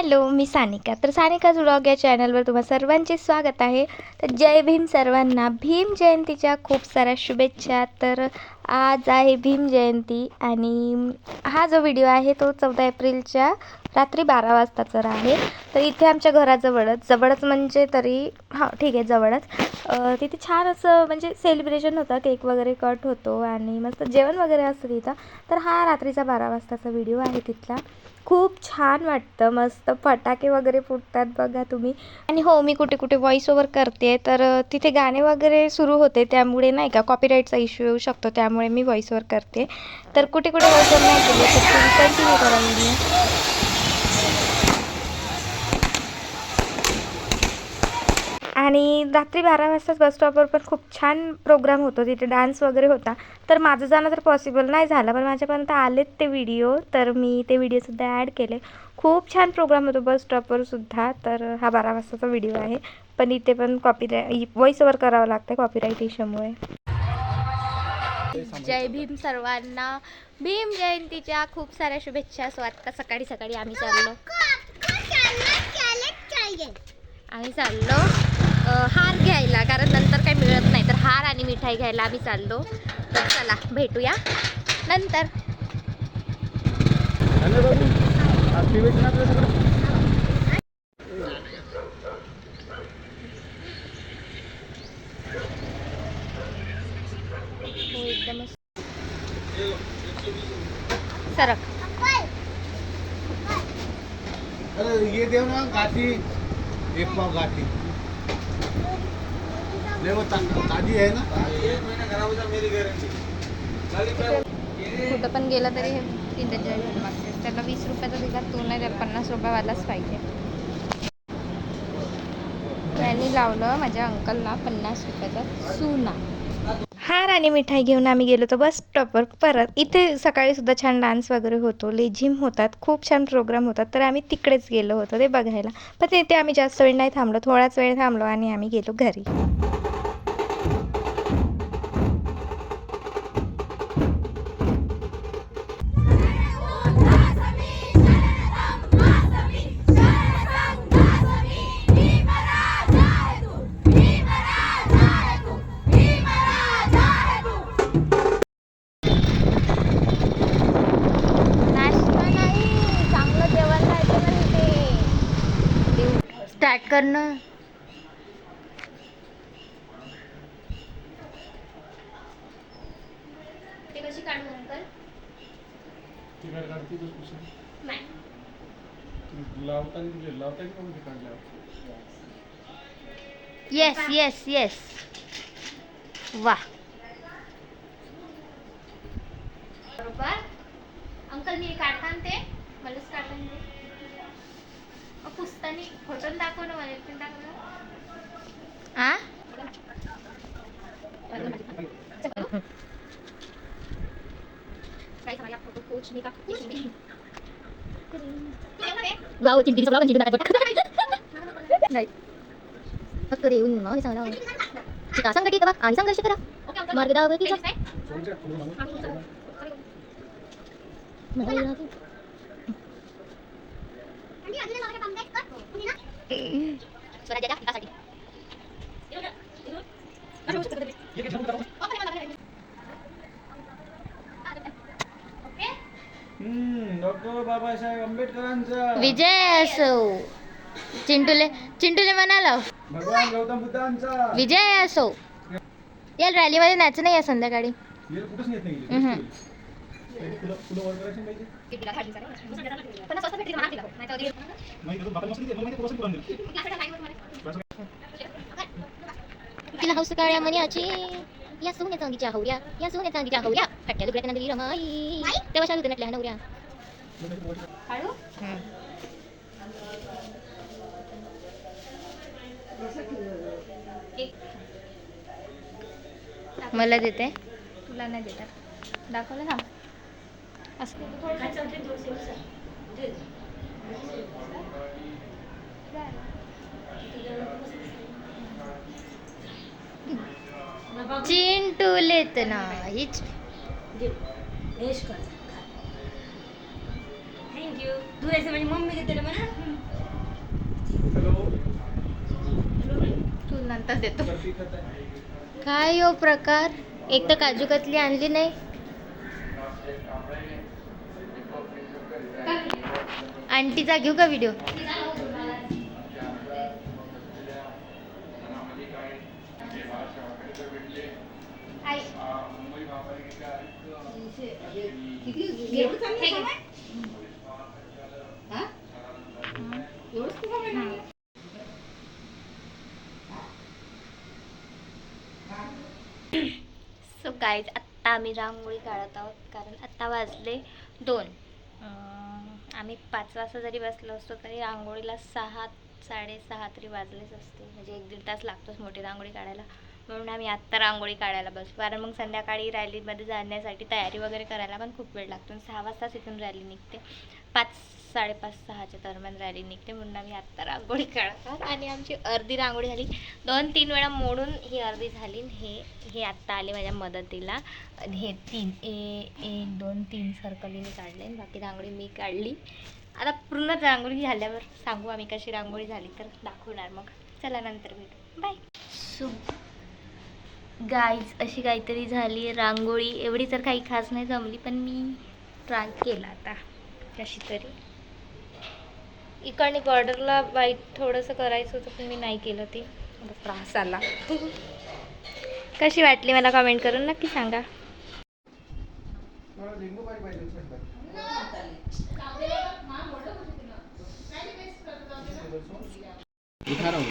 Hello, मी सानिका. तर सानिकाज vlog या चॅनलवर तुम्हा सर्वांचे स्वागत आहे. तर जय भीम सर्वांना. भीम जयंतीच्या खूप साऱ्या शुभेच्छा. तर आज आहे भीम जयंती आणि हा जो व्हिडिओ आहे तो 14 एप्रिलच्या रात्री 12 वाजताचा आहे. तर इथे आमच्या घराजवळच म्हणजे तरी ठीक आहे जवळच तिथे छान असं म्हणजे सेलिब्रेशन होतं. केक वगैरे कट होतो आणि मस्त जेवण वगैरे असतं तिथं. तर हा रात्रीचा 12 वाजताचा व्हिडिओ आहे तिथला. खूप छान वाटतं, मस्त फटाके वगैरे फुटतात बघा तुम्ही. आणि हो, मी कुठे कुठे व्हॉइस ओव्हर करते तर तिथे गाणे वगैरे सुरू होते, त्यामुळे नाही का कॉपीराईटचा इश्यू येऊ शकतो, त्यामुळे मी व्हॉइस ओव्हर करते. तर कुठे कुठे व्हॉइस ओव्हर नाही केले तर तुम्ही कंटिन्यू करा व्हिडिओ. आणि रात्री 12 वाजताच बस स्टॉपवर पण खूप छान प्रोग्राम होतो, तिथे डान्स वगैरे होता. तर माझं जाणं तर पॉसिबल नाही झालं, पण माझ्यापर्यंत आलेत ते व्हिडिओ, तर मी ते व्हिडिओसुद्धा ॲड केले. खूप छान प्रोग्राम होतो बस स्टॉपवरसुद्धा. तर हा 12 वाजताचा व्हिडिओ आहे, पण इथे पण व्हॉइस ओव्हर करावं लागतं कॉपीराईट इश्यूमुळे. जय भीम सर्वांना. भीम जयंतीच्या खूप साऱ्या शुभेच्छा. सो आत्ता सकाळी सकाळी आम्ही चाललो हार घ्यायला, कारण नंतर काही मिळत नाही, तर हार आणि मिठाई घ्यायला आम्ही चाललो. तर चला भेटूया नंतर. हो एकदमच सरक. अरे ये देव ना गाठी, एक पाव गाठी ले वो ताजी है ना, 1 महीना खराब हो जाए मेरी गारंटी. कुठं पण गेलं तरी हे तिथं जय भीम मागते. त्याला 20 रुपयाचा दिला तू, नाही त्याला 50 रुपयावालाच पाहिजे. त्यांनी लावलं माझ्या अंकलला 50 रुपयाचा चुना. हार आणि मिठाई घेऊन आम्ही गेलो होतो बस स्टॉपवर परत. इथे सकाळी सुद्धा छान डान्स वगैरे होतो, लेझिम होतात, खूप छान प्रोग्राम होतात. तर आम्ही तिकडेच गेलो होतो ते बघायला. पण तिथे आम्ही जास्त वेळ नाही थांबलो, थोडाच वेळ थांबलो आणि आम्ही गेलो घरी. स्टार्ट करणं. ते कशी काढू अंकल? तिकडे काढते तो कुठे नाही. लावताना का म्हणजे काढल्यावर. Yes yes yes. वा बरोबर. अंकल मी काढता ते मलाच काढता पुसतानी फोटो दाखव ना, मला पण दाखव. आ गाव चिंटी सगळं चिंटी नाही फक्त देऊन मग हे सांगा चिता संघटित व्हा आणि संघर्ष करा. मार्गदावतीचा स्वराज्याच्या हितासाठी. डॉक्टर बाबासाहेब आंबेडकरांचा विजय असो. चिंटूले म्हणाला भगवान गौतम बुद्धांचा विजय असो. या रॅलीमध्ये नाच नाही आहे संध्याकाळी. ये कुठंच येत नाही. फुलं वर करायची पाहिजे. तिला हौस काळ्या मन्याची या सोन्या चांदीच्या हवऱ्या, या सोन्या चांदीच्या हवऱ्या खट्ट्या दुबऱ्या नंदली रमाई तेव्हा शालू नटल्या नवऱ्या. मला देते, तुला नाही देतात. दाखवलं ना असं. चिंटूलेत नाहीच. थँक्यू. तू ऐसे माझी मम्मी देते ना मला. तू नंतर देतो. काय हो प्रकार, एक तर काजू कतली आणली नाही. आंटीचा घेऊ का व्हिडिओ? सो गाईज, आत्ता आम्ही रांगोळी काढत आहोत कारण आत्ता वाजले 2. आम्ही 5 वाजता जरी बसलो असतो तरी रांगोळीला 6 साडेसहा तरी वाजलेच असते. म्हणजे 1-1.5 तास लागतोच मोठी रांगोळी काढायला. म्हणून आम्ही आत्ता रांगोळी काढायला बसतो. कारण मग संध्याकाळी रॅलीमध्ये जाण्यासाठी तयारी वगैरे करायला पण खूप वेळ लागतो. 6 वाजताच इथून रॅली निघते. 5-5:30-6च्या दरम्यान रॅली निघते. म्हणून आम्ही आत्ता रांगोळी काढतात आणि आमची अर्धी रांगोळी झाली. 2-3 वेळा मोडून ही अर्धी झाली. हे आत्ता आले माझ्या मदतीला. हे 1-2-3 सर्कल मी काढले, बाकी रांगोळी मी काढली. आता पूर्ण रांगोळी झाल्यावर सांगू आम्ही कशी रांगोळी झाली तर दाखवणार. मग चला नंतर भेटू. बाय. सो गाईज, अशी काहीतरी झाली रांगोळी. एवढी तर काही खास नाही जमली, पण मी ट्राय केला आता कशी तरी. इकडे बॉर्डरला वाईट थोडंसं करायचं होतं पण मी नाही केलं. ते त्रास आला. कशी वाटली मला कमेंट करून नक्की सांगा. दिखा रहा हूँ,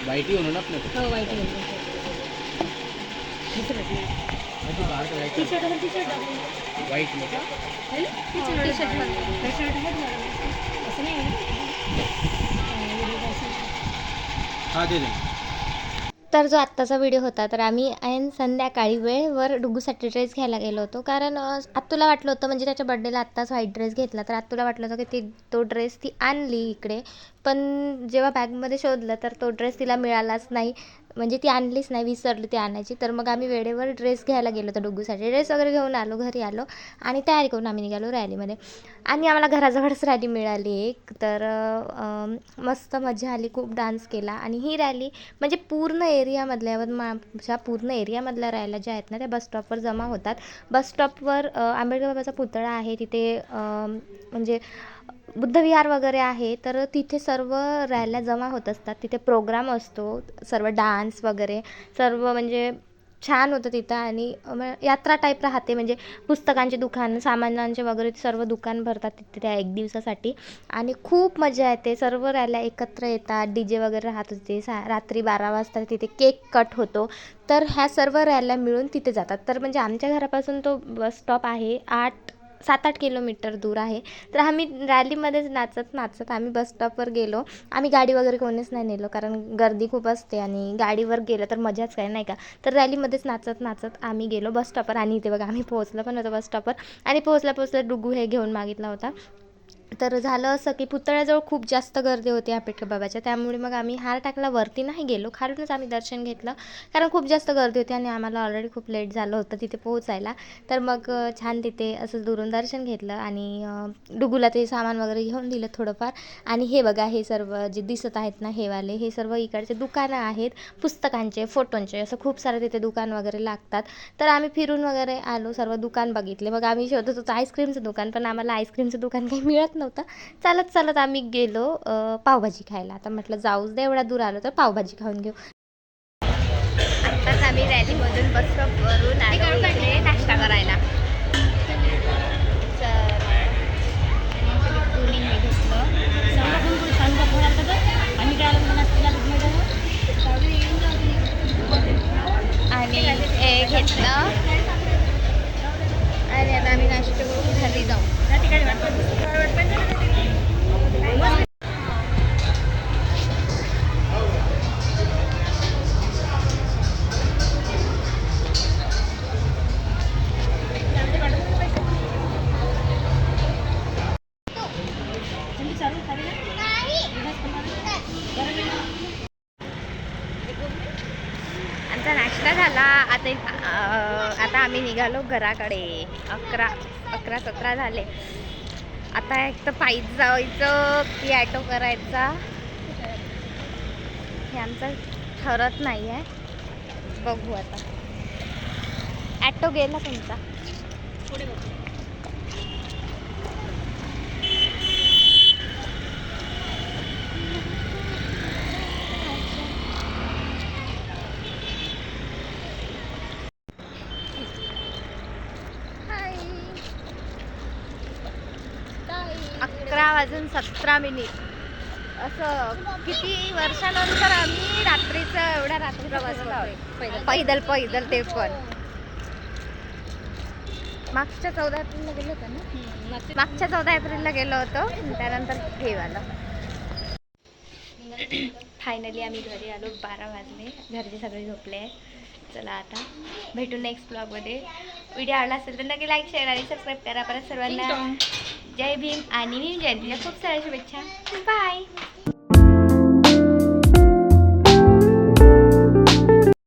वाइट ही होना ना अपने को। हो वाईट आहे. वाइट में हाँ दे दें। तर जो आत्ताचा व्हिडिओ होता, तर आम्ही ऐन संध्याकाळी वेळेवर डुग्गूसाठी ड्रेस घ्यायला गेलो होतो. कारण आत्तूला वाटलं होतं, म्हणजे त्याच्या बड्डेला आत्ताच व्हाईट ड्रेस घेतला, तर आत्तूला वाटलं होतं की तो ड्रेस ती आणली इकडे. पण जेव्हा बॅगमध्ये शोधलं तर तो ड्रेस तिला मिळालाच नाही. म्हणजे ती आणलीच नाही, विसरली ती आणायची. तर मग आम्ही वेळेवर ड्रेस घ्यायला गेलो होतो डुग्गूसाठी. ड्रेस वगैरे घेऊन आलो, घरी आलो आणि तयारी करून आम्ही निघालो रॅलीमध्ये. आणि आम्हाला घराजवळच रॅली मिळाली एक. तर मस्त मजा आली, खूप डान्स केला. आणि ही रॅली म्हणजे पूर्ण एरियामधल्या, यवतमाळच्या पूर्ण एरियामधल्या रॅल्या ज्या आहेत ना, त्या बसस्टॉपवर जमा होतात. बसस्टॉपवर आंबेडकर बाबाचा पुतळा आहे तिथे, म्हणजे बुद्धविहार वगैरे आहे. तर तिथे सर्व रॅल्या जमा होत असतात. तिथे प्रोग्राम असतो, सर्व डान्स वगैरे सर्व, म्हणजे छान होतं तिथं. आणि यात्रा टाईप राहते, म्हणजे पुस्तकांचे दुकान, सामानांचे वगैरे सर्व दुकान भरतात तिथे त्या 1 दिवसासाठी. आणि खूप मजा येते. सर्व रॅल्या एकत्र येतात, DJ वगैरे राहत होते. रात्री 12 वाजता तिथे केक कट होतो. तर ह्या सर्व रॅल्या मिळून तिथे जातात. तर म्हणजे आमच्या घरापासून तो बस स्टॉप आहे 7-8 किलोमीटर दूर आहे. तर आम्ही रॅलीमध्येच नाचत आम्ही बस स्टॉपवर गेलो. आम्ही गाडी वगैरे कोणीच नाही नेलो, कारण गर्दी खूप असते आणि गाडीवर गेलं तर मजाच काय, नाही का. तर रॅलीमध्येच नाचत आम्ही गेलो बस स्टॉपवर. आणि इथे बघा, आम्ही पोहोचलो पण होतो बस स्टॉपवर. आणि पोहोचल्या डुग्गू हे घेऊन मागितला होता. तर झालं असं की पुतळ्याजवळ खूप जास्त गर्दी होती आंबेडकर बाबाच्या. त्यामुळे मग आम्ही हार टाकला, वरती नाही गेलो, खालूनच आम्ही दर्शन घेतलं. कारण खूप जास्त गर्दी होती आणि आम्हाला ऑलरेडी खूप लेट झालं होतं तिथे पोहोचायला. तर मग छान तिथे असं दुरून दर्शन घेतलं आणि डुग्गूला ते सामान वगैरे घेऊन दिलं थोडंफार. आणि हे बघा, हे सर्व जे दिसत आहेत ना, हेवाले हे सर्व इकडचे दुकानं आहेत पुस्तकांचे, फोटोंचे, असं खूप सारे तिथे दुकान वगैरे लागतात. तर आम्ही फिरून वगैरे आलो, सर्व दुकान बघितले. मग आम्ही शोधत होतो आईस्क्रीमचं दुकान, पण आम्हाला आईस्क्रीमचं दुकान काही मिळत नव्हतं. चालत आम्ही गेलो पावभाजी खायला. आता म्हटलं जाऊच दे, एवढा दूर आलो तर पावभाजी खाऊन घेऊ. आत्ताच आम्ही रॅलीमधून बस स्टॉपवरून आलो इकडे नाश्ता करायला. आणि हे घेतलं आणि आता आम्ही नाश्ता करून घरी जाऊ. आमचा नाश्ता झाला. आता आम्ही निघालो घराकडे. 11-17 झाले. आता एक तर पायीच जायचं की ॲटो करायचा. हे आमचं ठरत नाही आहे, बघू आता. ॲटो गेला तुमचा. पुढे बघू. हाय. ताई. 11:17 असं किती वर्षानंतर आम्ही रात्रीचं एवढ्या रात्री प्रवास करतोय. पैदल ते पण मागच्या 14 एप्रिलला गेलो होतो ना. मागच्या 14 एप्रिलला गेलो होतो, त्यानंतर हे आलं. फायनली आम्ही घरी आलो. 12 वाजले. घरचे सगळे झोपले आहे. चला आता भेटू नेक्स्ट ब्लॉगमध्ये. व्हिडिओ आवडला असेल तर नक्की लाईक, शेअर आणि सबस्क्राईब करा. परत सर्वांना जय भीम आणि भीम जयंतीच्या खूप साऱ्या शुभेच्छा. बाय.